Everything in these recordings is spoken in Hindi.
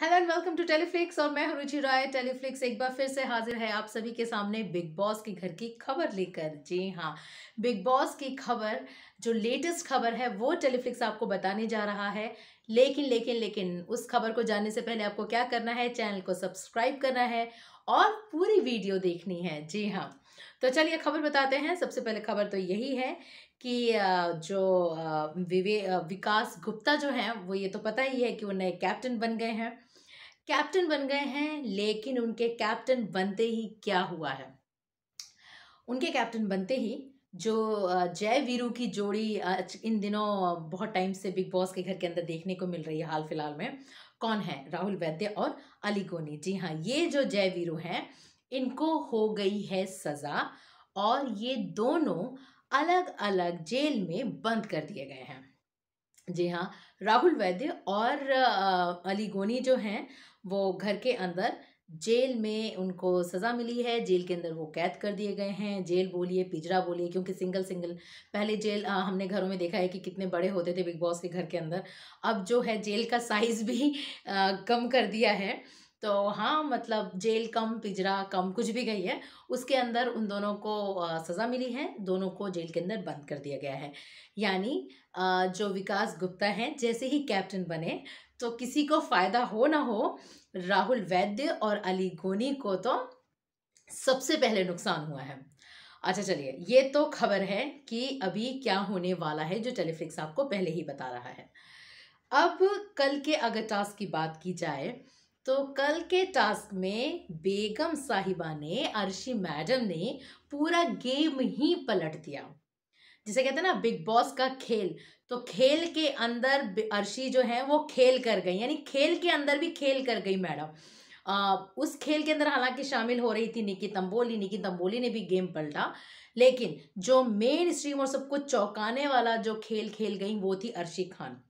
हेलो एंड वेलकम टू टेलीफ्लिक्स और मैं हूं रुचि राय। टेलीफ्लिक्स एक बार फिर से हाजिर है आप सभी के सामने बिग बॉस के घर की खबर लेकर। जी हाँ, बिग बॉस की खबर, जो लेटेस्ट खबर है वो टेलीफ्लिक्स आपको बताने जा रहा है। लेकिन उस खबर को जानने से पहले आपको क्या करना है, चैनल को सब्सक्राइब करना है और पूरी वीडियो देखनी है। जी हाँ, तो चलिए खबर बताते हैं। सबसे पहले खबर तो यही है कि विकास गुप्ता जो हैं वो, ये तो पता ही है कि वो नए कैप्टन बन गए हैं। कैप्टन बन गए हैं, लेकिन उनके कैप्टन बनते ही क्या हुआ है। उनके कैप्टन बनते ही जो जय वीरू की जोड़ी इन दिनों बहुत टाइम से बिग बॉस के घर के अंदर देखने को मिल रही है। हाल फिलहाल में कौन है, राहुल वैद्य और अली गोनी। जी हाँ, ये जो जय वीरू हैं इनको हो गई है सजा और ये दोनों अलग अलग जेल में बंद कर दिए गए हैं। जी हाँ, राहुल वैद्य और अली गोनी जो हैं वो घर के अंदर जेल में उनको सज़ा मिली है। जेल के अंदर वो कैद कर दिए गए हैं। जेल बोलिए, पिंजरा बोलिए, क्योंकि सिंगल सिंगल पहले जेल हमने घरों में देखा है कि कितने बड़े होते थे बिग बॉस के घर के अंदर। अब जो है जेल का साइज़ भी कम कर दिया है। तो हाँ, मतलब जेल कम, पिंजरा कम, कुछ भी गई है, उसके अंदर उन दोनों को सज़ा मिली है। दोनों को जेल के अंदर बंद कर दिया गया है। यानी जो विकास गुप्ता हैं जैसे ही कैप्टन बने तो किसी को फायदा हो ना हो, राहुल वैद्य और अली गोनी को तो सबसे पहले नुकसान हुआ है। अच्छा चलिए, ये तो खबर है कि अभी क्या होने वाला है, जो टेलीफ्लिक्स आपको पहले ही बता रहा है। अब कल के अगर टास्क की बात की जाए तो कल के टास्क में बेगम साहिबा ने, अर्शी मैडम ने पूरा गेम ही पलट दिया। जिसे कहते हैं ना बिग बॉस का खेल, तो खेल के अंदर अर्शी जो है वो खेल कर गई, यानी खेल के अंदर भी खेल कर गई मैडम। उस खेल के अंदर हालांकि शामिल हो रही थी निकी तंबोली ने भी गेम पलटा, लेकिन जो मेन स्ट्रीम और सबको चौंकाने वाला जो खेल खेल गई वो थी अर्शी खान।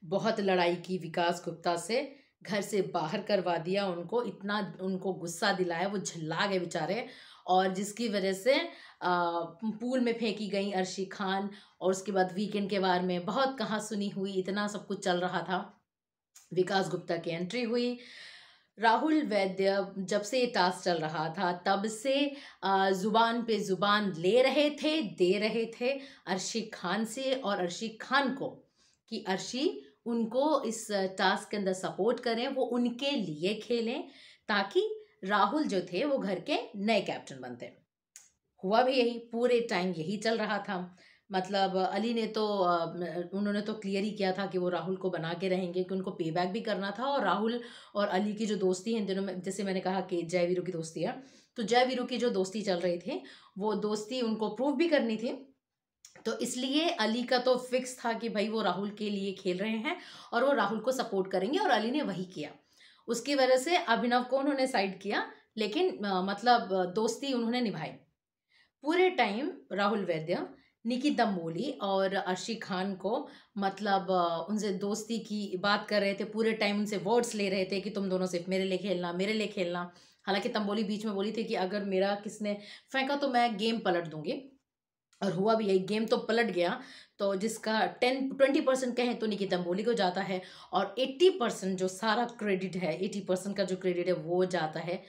बहुत लड़ाई की विकास गुप्ता से, घर से बाहर करवा दिया उनको, इतना उनको गुस्सा दिलाया, वो झल्ला गए बेचारे। और जिसकी वजह से पूल में फेंकी गई अर्शी खान। और उसके बाद वीकेंड के बारे में बहुत कहा सुनी हुई, इतना सब कुछ चल रहा था। विकास गुप्ता की एंट्री हुई। राहुल वैद्य जब से ये टास्क चल रहा था तब से जुबान पे जुबान ले रहे थे, दे रहे थे अर्शी खान से और अर्शी खान को, कि अर्शी उनको इस टास्क के अंदर सपोर्ट करें, वो उनके लिए खेलें, ताकि राहुल जो थे वो घर के नए कैप्टन बनते। हुआ भी यही, पूरे टाइम यही चल रहा था। मतलब अली ने तो उन्होंने तो क्लियर ही किया था कि वो राहुल को बना के रहेंगे, कि उनको पे बैक भी करना था। और राहुल और अली की जो दोस्ती है इन दिनों में, जैसे मैंने कहा कि जय वीरू की दोस्ती है, तो जय वीरू की जो दोस्ती चल रही थी वो दोस्ती उनको प्रूव भी करनी थी। तो इसलिए अली का तो फिक्स था कि भाई वो राहुल के लिए खेल रहे हैं और वो राहुल को सपोर्ट करेंगे, और अली ने वही किया। उसकी वजह से अभिनव को उन्होंने साइड किया, लेकिन मतलब दोस्ती उन्होंने निभाई पूरे टाइम। राहुल वैद्य, निकी दम्बोली और अर्शी खान को, मतलब उनसे दोस्ती की बात कर रहे थे पूरे टाइम, उनसे वर्ड्स ले रहे थे कि तुम दोनों सिर्फ मेरे लिए खेलना, मेरे लिए खेलना। हालांकि तंबोली बीच में बोली थी कि अगर मेरा किसने फेंका तो मैं गेम पलट दूंगी, और हुआ भी यही, गेम तो पलट गया। तो जिसका 10-20% कहें तो निकी तंबोली को जाता है, और 80% जो सारा क्रेडिट है, 80% का जो क्रेडिट है वो जाता है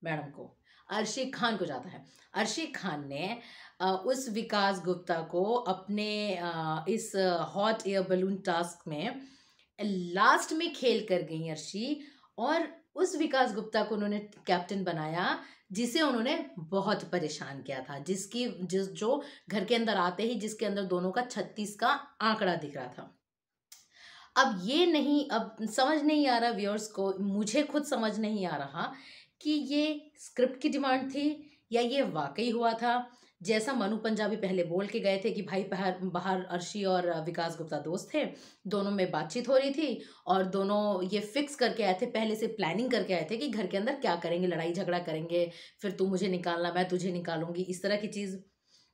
मैडम को, अर्शी खान को जाता है। अर्शी खान ने उस विकास गुप्ता को अपने इस हॉट एयर बलून टास्क में लास्ट में खेल कर गई अर्शी, और उस विकास गुप्ता को उन्होंने कैप्टन बनाया, जिसे उन्होंने बहुत परेशान किया था, जो घर के अंदर आते ही जिसके अंदर दोनों का 36 का आंकड़ा दिख रहा था। अब ये नहीं, अब समझ नहीं आ रहा व्यूअर्स को, मुझे खुद समझ नहीं आ रहा कि ये स्क्रिप्ट की डिमांड थी या ये वाकई हुआ था। जैसा मनु पंजाबी पहले बोल के गए थे कि भाई बाहर बाहर अर्शी और विकास गुप्ता दोस्त थे, दोनों में बातचीत हो रही थी, और दोनों ये फिक्स करके आए थे, पहले से प्लानिंग करके आए थे कि घर के अंदर क्या करेंगे, लड़ाई झगड़ा करेंगे, फिर तू मुझे निकालना, मैं तुझे निकालूंगी, इस तरह की चीज़।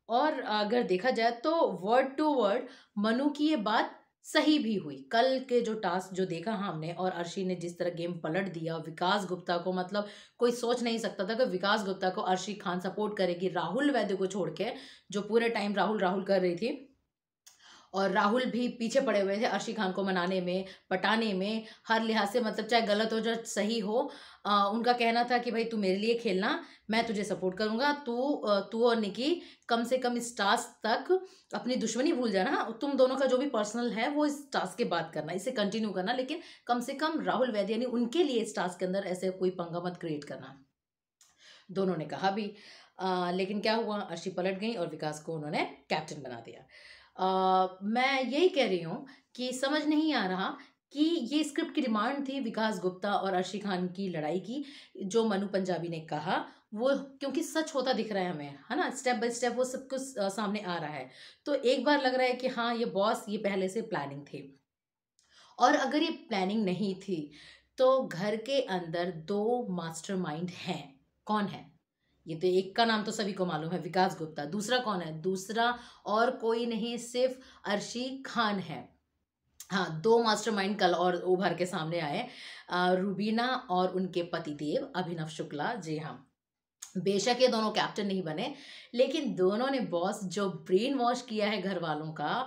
और अगर देखा जाए तो वर्ड टू वर्ड मनु की ये बात सही भी हुई। कल के जो टास्क जो देखा हमने, और अर्शी ने जिस तरह गेम पलट दिया विकास गुप्ता को, मतलब कोई सोच नहीं सकता था कि विकास गुप्ता को अर्शी खान सपोर्ट करेगी राहुल वैद्य को छोड़ के, जो पूरे टाइम राहुल राहुल कर रही थी। और राहुल भी पीछे पड़े हुए थे अर्शी खान को मनाने में, पटाने में, हर लिहाज से, मतलब चाहे गलत हो चाहे सही हो। उनका कहना था कि भाई तू मेरे लिए खेलना, मैं तुझे सपोर्ट करूंगा, तू और निकी कम से कम इस टास्क तक अपनी दुश्मनी भूल जाना, तुम दोनों का जो भी पर्सनल है वो इस टास्क के बाद करना, इसे कंटिन्यू करना, लेकिन कम से कम राहुल वैद्य यानी उनके लिए इस टास्क के अंदर ऐसे कोई पंगा मत क्रिएट करना। दोनों ने कहा भी। लेकिन क्या हुआ, अर्शी पलट गई और विकास को उन्होंने कैप्टन बना दिया। मैं यही कह रही हूँ कि समझ नहीं आ रहा कि ये स्क्रिप्ट की डिमांड थी विकास गुप्ता और अर्शी खान की लड़ाई की, जो मनु पंजाबी ने कहा वो, क्योंकि सच होता दिख रहा है हमें, है ना, स्टेप बाय स्टेप वो सब कुछ सामने आ रहा है। तो एक बार लग रहा है कि हाँ ये बॉस, ये पहले से प्लानिंग थी। और अगर ये प्लानिंग नहीं थी तो घर के अंदर दो मास्टरमाइंड हैं। कौन है? ये तो एक का नाम तो सभी को मालूम है, विकास गुप्ता। दूसरा कौन है? दूसरा और कोई नहीं, सिर्फ अर्शी खान है। हाँ, दो मास्टरमाइंड कल और उभर के सामने आए, रूबीना और उनके पतिदेव अभिनव शुक्ला। जी हाँ, बेशक ये दोनों कैप्टन नहीं बने, लेकिन दोनों ने बॉस जो ब्रेन वॉश किया है घर वालों का,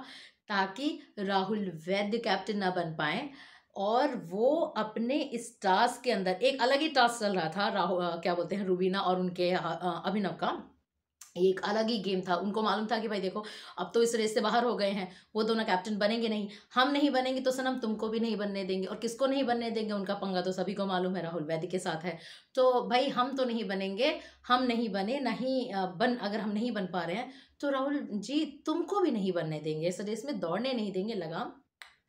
ताकि राहुल वैद्य कैप्टन ना बन पाए। और वो अपने इस टास्क के अंदर, एक अलग ही टास्क चल रहा था राहुल, क्या बोलते हैं, रूबीना और उनके अभिनव का एक अलग ही गेम था। उनको मालूम था कि भाई देखो, अब तो इस रेस से बाहर हो गए हैं, वो दोनों कैप्टन बनेंगे नहीं, हम नहीं बनेंगे तो सनम तुमको भी नहीं बनने देंगे। और किसको नहीं बनने देंगे, उनका पंगा तो सभी को मालूम है, राहुल वैद्य के साथ है। तो भाई हम तो नहीं बनेंगे, हम नहीं बने, नहीं अगर हम नहीं बन पा रहे हैं तो राहुल जी तुमको भी नहीं बनने देंगे, इस रेस में दौड़ने नहीं देंगे, लगाम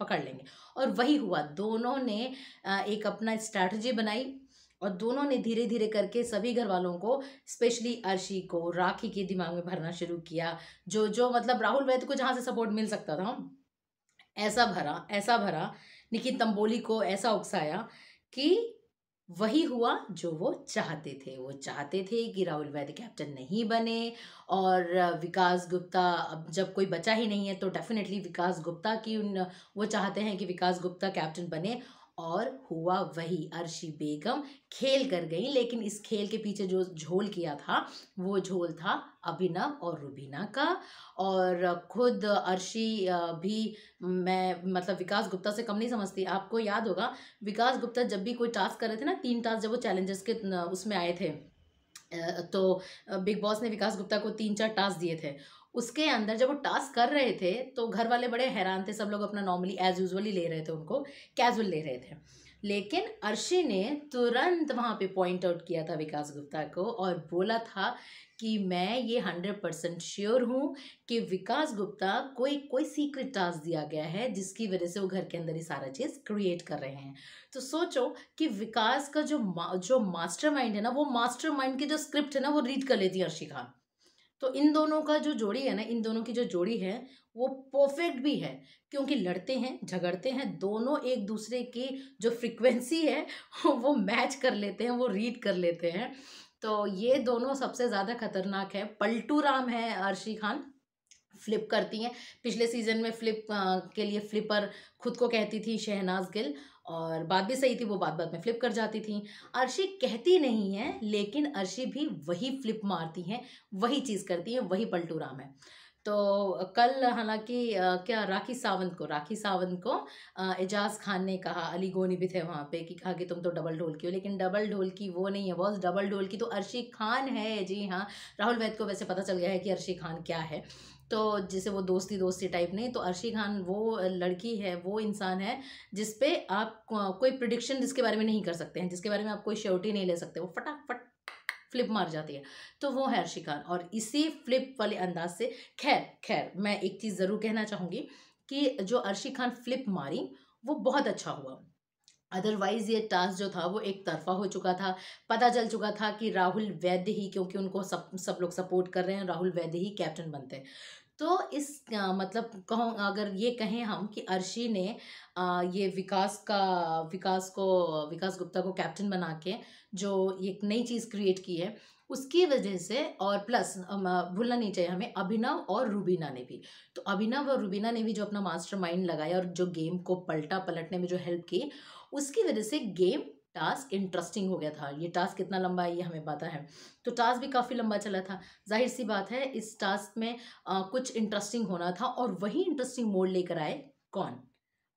पकड़ लेंगे। और वही हुआ, दोनों ने एक अपना स्ट्रैटेजी बनाई और दोनों ने धीरे धीरे करके सभी घर वालों को, स्पेशली अर्शी को, राखी के दिमाग में भरना शुरू किया। जो जो मतलब राहुल वैद्य को जहाँ से सपोर्ट मिल सकता था ऐसा भरा, ऐसा भरा। निखिल तंबोली को ऐसा उकसाया कि वही हुआ जो वो चाहते थे। वो चाहते थे कि राहुल वैद्य कैप्टन नहीं बने, और विकास गुप्ता, अब जब कोई बचा ही नहीं है तो डेफिनेटली विकास गुप्ता की वो चाहते हैं कि विकास गुप्ता कैप्टन बने। और हुआ वही, अर्शी बेगम खेल कर गई, लेकिन इस खेल के पीछे जो झोल किया था वो झोल था अभिनव और रुबीना का। और खुद अर्शी भी, मैं मतलब विकास गुप्ता से कम नहीं समझती। आपको याद होगा विकास गुप्ता जब भी कोई टास्क कर रहे थे ना, 3 टास्क जब वो चैलेंजर्स के उसमें आए थे, तो बिग बॉस ने विकास गुप्ता को 3-4 टास्क दिए थे। उसके अंदर जब वो टास्क कर रहे थे तो घर वाले बड़े हैरान थे, सब लोग अपना नॉर्मली एज यूजुअली ले रहे थे, उनको कैजुअल ले रहे थे। लेकिन अर्शी ने तुरंत वहाँ पे पॉइंट आउट किया था विकास गुप्ता को और बोला था कि मैं ये 100% श्योर हूँ कि विकास गुप्ता कोई कोई सीक्रेट टास्क दिया गया है जिसकी वजह से वो घर के अंदर ही सारा चीज़ क्रिएट कर रहे हैं। तो सोचो कि विकास का जो मास्टरमाइंड है ना, वो मास्टरमाइंड की जो स्क्रिप्ट है ना वो रीड कर लेती है अर्शी खान। तो इन दोनों का जो जोड़ी है ना, इन दोनों की जो जोड़ी है वो परफेक्ट भी है, क्योंकि लड़ते हैं, झगड़ते हैं, दोनों एक दूसरे की जो फ्रिक्वेंसी है वो मैच कर लेते हैं, वो रीड कर लेते हैं। तो ये दोनों सबसे ज़्यादा खतरनाक है। पलटू राम है अर्शी खान, फ्लिप करती हैं। पिछले सीजन में फ्लिप के लिए फ्लिपर खुद को कहती थी शहनाज गिल, और बात भी सही थी, वो बात बात में फ्लिप कर जाती थी। अर्शी कहती नहीं है, लेकिन अर्शी भी वही फ्लिप मारती हैं, वही चीज़ करती है, वही पलटू राम है। तो कल हालांकि क्या राखी सावंत को एजाज खान ने कहा, अली गोनी भी थे वहाँ पे, कि कहा कि तुम तो डबल ढोल की हो, लेकिन डबल ढोल की वो नहीं है बॉस, डबल ढोल की तो अर्शी खान है। जी हाँ, राहुल वैद्य को वैसे पता चल गया है कि अर्शी खान क्या है, तो जैसे वो दोस्ती दोस्ती टाइप नहीं, तो अर्शी खान वो लड़की है, वो इंसान है जिसपे आप कोई प्रिडिक्शन जिसके बारे में नहीं कर सकते हैं, जिसके बारे में आप कोई श्योरिटी नहीं ले सकते, वो फटाफट फ्लिप मार जाती है। तो वो है अर्शी खान, और इसी फ्लिप वाले अंदाज से, खैर मैं एक चीज़ ज़रूर कहना चाहूँगी कि जो अर्शी खान फ्लिप मारी वो बहुत अच्छा हुआ। अदरवाइज ये टास्क जो था वो एक तरफा हो चुका था, पता चल चुका था कि राहुल वैद्य ही, क्योंकि उनको सब लोग सपोर्ट कर रहे हैं, राहुल वैद्य ही कैप्टन बनते हैं। तो इस मतलब कहो, अगर ये कहें हम कि अर्शी ने ये विकास गुप्ता को कैप्टन बना के जो एक नई चीज़ क्रिएट की है उसकी वजह से, और प्लस भूलना नहीं चाहिए हमें अभिनव और रूबीना ने भी, तो अभिनव और रूबीना ने भी जो अपना मास्टरमाइंड लगाया और जो गेम को पलटने में जो हेल्प की, उसकी वजह से गेम टास्क इंटरेस्टिंग हो गया था। ये टास्क कितना लंबा है ये हमें पता है, तो टास्क भी काफ़ी लंबा चला था। जाहिर सी बात है इस टास्क में कुछ इंटरेस्टिंग होना था, और वही इंटरेस्टिंग मोड़ लेकर आए कौन?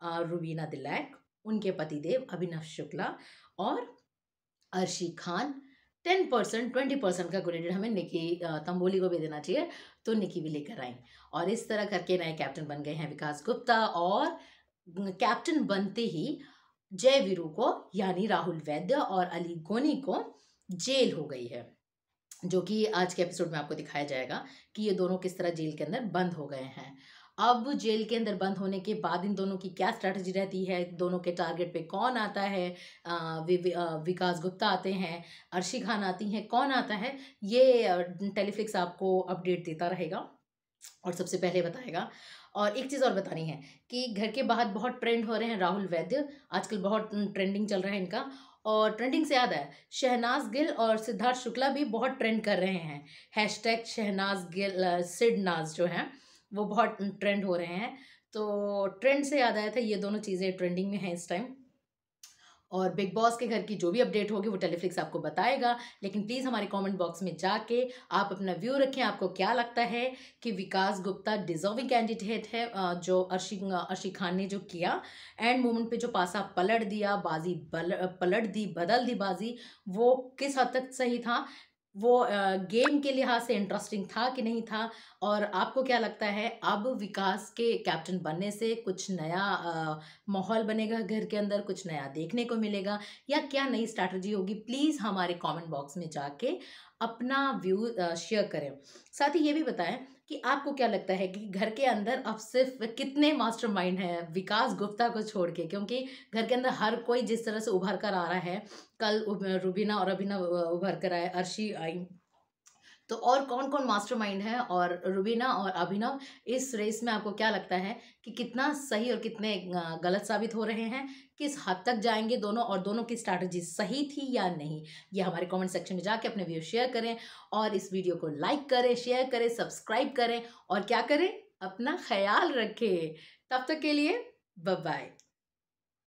रुबीना दिलैक, उनके पतिदेव अभिनव शुक्ला और अर्शी खान। 10% 20% का क्रेडिट हमें निकी तंबोली को भी देना चाहिए, तो निकी भी लेकर आई। और इस तरह करके नए कैप्टन बन गए हैं विकास गुप्ता, और कैप्टन बनते ही जय वीरू को यानी राहुल वैद्य और अली गोनी को जेल हो गई है, जो कि आज के एपिसोड में आपको दिखाया जाएगा कि ये दोनों किस तरह जेल के अंदर बंद हो गए हैं। अब जेल के अंदर बंद होने के बाद इन दोनों की क्या स्ट्रैटेजी रहती है, दोनों के टारगेट पे कौन आता है, विकास गुप्ता आते हैं, अर्शी खान आती हैं, कौन आता है, ये टेलीफ्लिक्स आपको अपडेट देता रहेगा और सबसे पहले बताएगा। और एक चीज़ और बतानी है कि घर के बाहर बहुत ट्रेंड हो रहे हैं राहुल वैद्य, आजकल बहुत ट्रेंडिंग चल रहा है इनका। और ट्रेंडिंग से याद है, शहनाज गिल और सिद्धार्थ शुक्ला भी बहुत ट्रेंड कर रहे हैं। हैशटैग शहनाज गिल सिडनाज जो है वो बहुत ट्रेंड हो रहे हैं। तो ट्रेंड से याद आया था, ये दोनों चीज़ें ट्रेंडिंग में हैं इस टाइम। और बिग बॉस के घर की जो भी अपडेट होगी वो टेलीफ्लिक्स आपको बताएगा। लेकिन प्लीज़ हमारे कमेंट बॉक्स में जाके आप अपना व्यू रखें, आपको क्या लगता है कि विकास गुप्ता डिजर्विंग कैंडिडेट है, जो अर्शी खान ने जो किया एंड मोमेंट पे जो पासा पलट दिया, बाजी पलट दी, बदल दी बाजी, वो किस हद तक सही था, वो गेम के लिहाज से इंटरेस्टिंग था कि नहीं था। और आपको क्या लगता है अब विकास के कैप्टन बनने से कुछ नया माहौल बनेगा घर के अंदर, कुछ नया देखने को मिलेगा, या क्या नई स्ट्रैटेजी होगी? प्लीज़ हमारे कमेंट बॉक्स में जाके अपना व्यू शेयर करें। साथ ही ये भी बताएं कि आपको क्या लगता है कि घर के अंदर अब सिर्फ कितने मास्टरमाइंड हैं विकास गुप्ता को छोड़ के, क्योंकि घर के अंदर हर कोई जिस तरह से उभर कर आ रहा है, कल रुबीना और अभिनव उभर कर आए, अर्शी आई, तो और कौन कौन मास्टरमाइंड है, और रुबीना और अभिनव इस रेस में आपको क्या लगता है कि कितना सही और कितने गलत साबित हो रहे हैं, किस हद तक जाएंगे दोनों, और दोनों की स्ट्रैटेजी सही थी या नहीं? ये हमारे कमेंट सेक्शन में जाके अपने व्यू शेयर करें, और इस वीडियो को लाइक करें, शेयर करें, सब्सक्राइब करें, और क्या करें, अपना ख्याल रखें। तब तक के लिए बाय बाय।